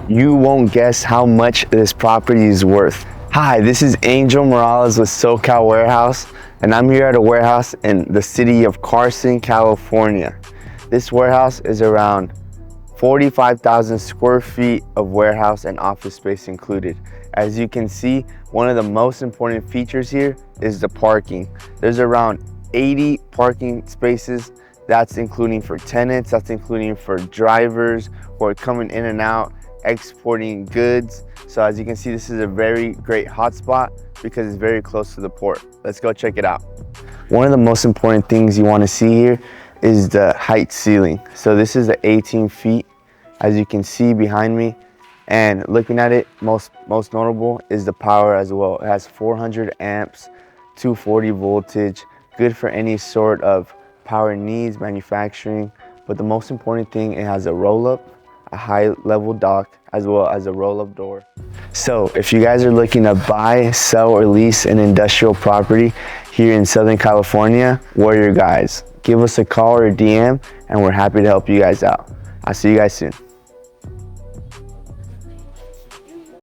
You won't guess how much this property is worth. Hi, this is Angel Morales with SoCal Warehouse, and I'm here at a warehouse in the city of Carson, California. This warehouse is around 45,000 square feet of warehouse and office space included. As you can see, one of the most important features here is the parking. There's around 80 parking spaces. That's including for tenants, that's including for drivers who are coming in and out, exporting goods. So as you can see, this is a very great hotspot because it's very close to the port. Let's go check it out. One of the most important things you want to see here is the height ceiling. So this is the 18 feet, as you can see behind me. And looking at it, most notable is the power as well. It has 400 amps, 240 voltage, good for any sort of power needs, manufacturing. But the most important thing, it has a roll-up, a high-level dock, as well as a roll-up door. So if you guys are looking to buy, sell, or lease an industrial property here in Southern California, we're your guys. Give us a call or a DM, and we're happy to help you guys out. I'll see you guys soon.